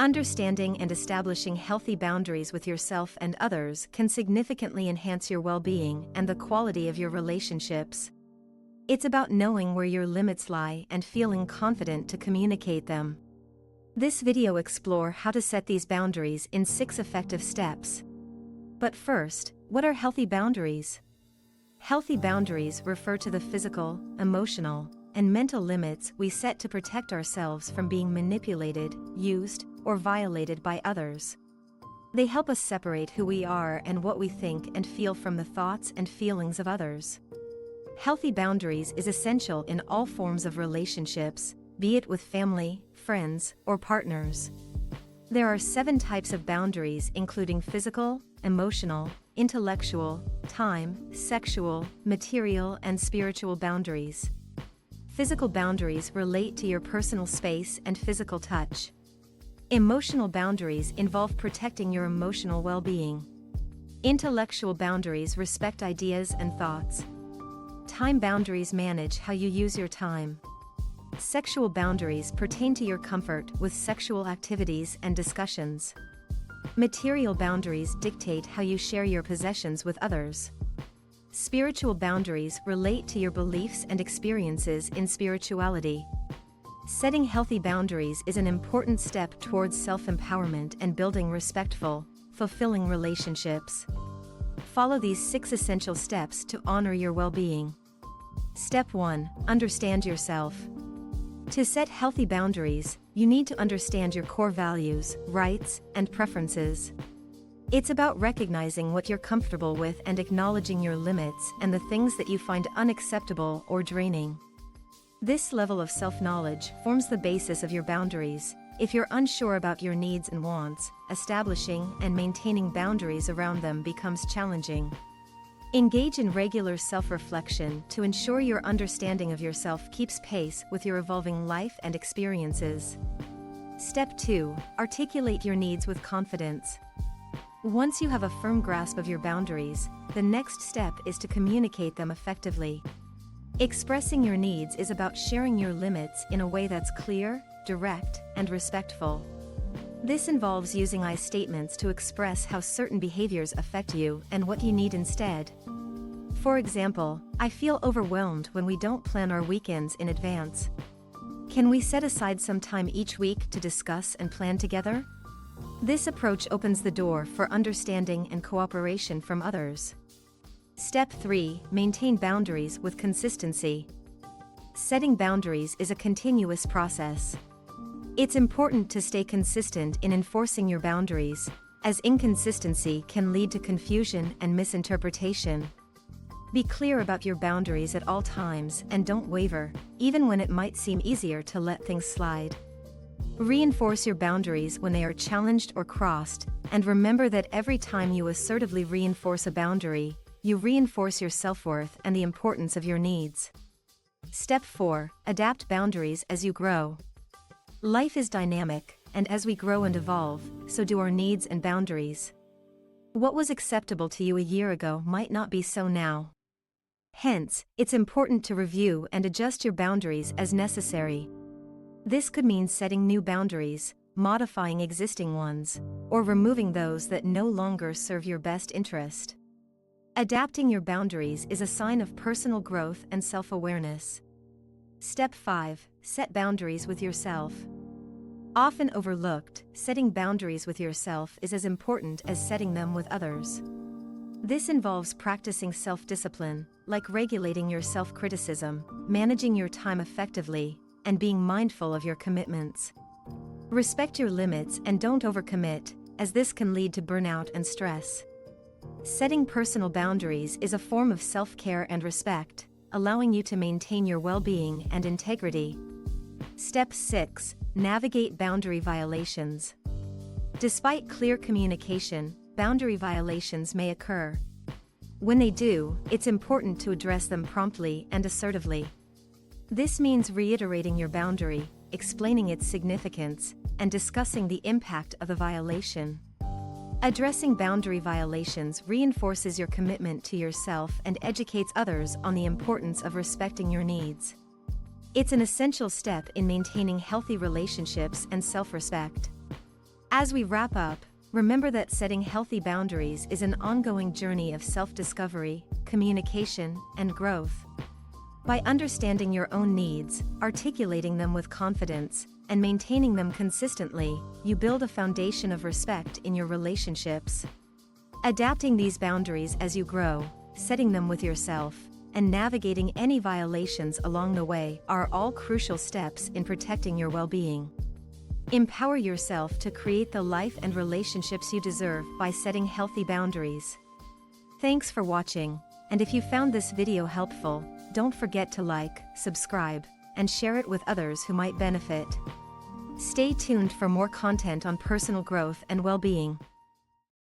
Understanding and establishing healthy boundaries with yourself and others can significantly enhance your well-being and the quality of your relationships. It's about knowing where your limits lie and feeling confident to communicate them. This video explores how to set these boundaries in 6 effective steps. But first, what are healthy boundaries? Healthy boundaries refer to the physical, emotional, and mental limits we set to protect ourselves from being manipulated, used, or violated by others. They help us separate who we are and what we think and feel from the thoughts and feelings of others. Healthy boundaries is essential in all forms of relationships, be it with family, friends, or partners. There are 7 types of boundaries, including physical, emotional, intellectual, time, sexual, material, and spiritual boundaries. Physical boundaries relate to your personal space and physical touch. Emotional boundaries involve protecting your emotional well-being. Intellectual boundaries respect ideas and thoughts. Time boundaries manage how you use your time. Sexual boundaries pertain to your comfort with sexual activities and discussions. Material boundaries dictate how you share your possessions with others. Spiritual boundaries relate to your beliefs and experiences in spirituality. Setting healthy boundaries is an important step towards self-empowerment and building respectful, fulfilling relationships. Follow these 6 essential steps to honor your well-being. Step 1. Understand yourself. To set healthy boundaries, you need to understand your core values, rights, and preferences. It's about recognizing what you're comfortable with and acknowledging your limits and the things that you find unacceptable or draining. This level of self-knowledge forms the basis of your boundaries. If you're unsure about your needs and wants, establishing and maintaining boundaries around them becomes challenging. Engage in regular self-reflection to ensure your understanding of yourself keeps pace with your evolving life and experiences. Step 2. Articulate your needs with confidence. Once you have a firm grasp of your boundaries, the next step is to communicate them effectively. Expressing your needs is about sharing your limits in a way that's clear, direct, and respectful. This involves using I statements to express how certain behaviors affect you and what you need instead. For example, I feel overwhelmed when we don't plan our weekends in advance. Can we set aside some time each week to discuss and plan together? This approach opens the door for understanding and cooperation from others. Step 3. Maintain boundaries with consistency. Setting boundaries is a continuous process. It's important to stay consistent in enforcing your boundaries, as inconsistency can lead to confusion and misinterpretation. Be clear about your boundaries at all times and don't waver, even when it might seem easier to let things slide. Reinforce your boundaries when they are challenged or crossed, and remember that every time you assertively reinforce a boundary, you reinforce your self-worth and the importance of your needs. Step 4. Adapt boundaries as you grow. Life is dynamic, and as we grow and evolve, so do our needs and boundaries. What was acceptable to you a year ago might not be so now. Hence, it's important to review and adjust your boundaries as necessary. This could mean setting new boundaries, modifying existing ones, or removing those that no longer serve your best interest. Adapting your boundaries is a sign of personal growth and self-awareness. Step 5. Set boundaries with yourself. Often overlooked, setting boundaries with yourself is as important as setting them with others. This involves practicing self-discipline, like regulating your self-criticism, managing your time effectively, and being mindful of your commitments. Respect your limits and don't overcommit, as this can lead to burnout and stress. Setting personal boundaries is a form of self-care and respect, allowing you to maintain your well-being and integrity. Step 6. Navigate boundary violations. Despite clear communication, boundary violations may occur. When they do, it's important to address them promptly and assertively. This means reiterating your boundary, explaining its significance, and discussing the impact of the violation. Addressing boundary violations reinforces your commitment to yourself and educates others on the importance of respecting your needs. It's an essential step in maintaining healthy relationships and self-respect. As we wrap up, remember that setting healthy boundaries is an ongoing journey of self-discovery, communication, and growth. By understanding your own needs, articulating them with confidence, and maintaining them consistently, you build a foundation of respect in your relationships. Adapting these boundaries as you grow, setting them with yourself, and navigating any violations along the way are all crucial steps in protecting your well-being. Empower yourself to create the life and relationships you deserve by setting healthy boundaries. Thanks for watching, and if you found this video helpful, don't forget to like, subscribe, and share it with others who might benefit. Stay tuned for more content on personal growth and well-being.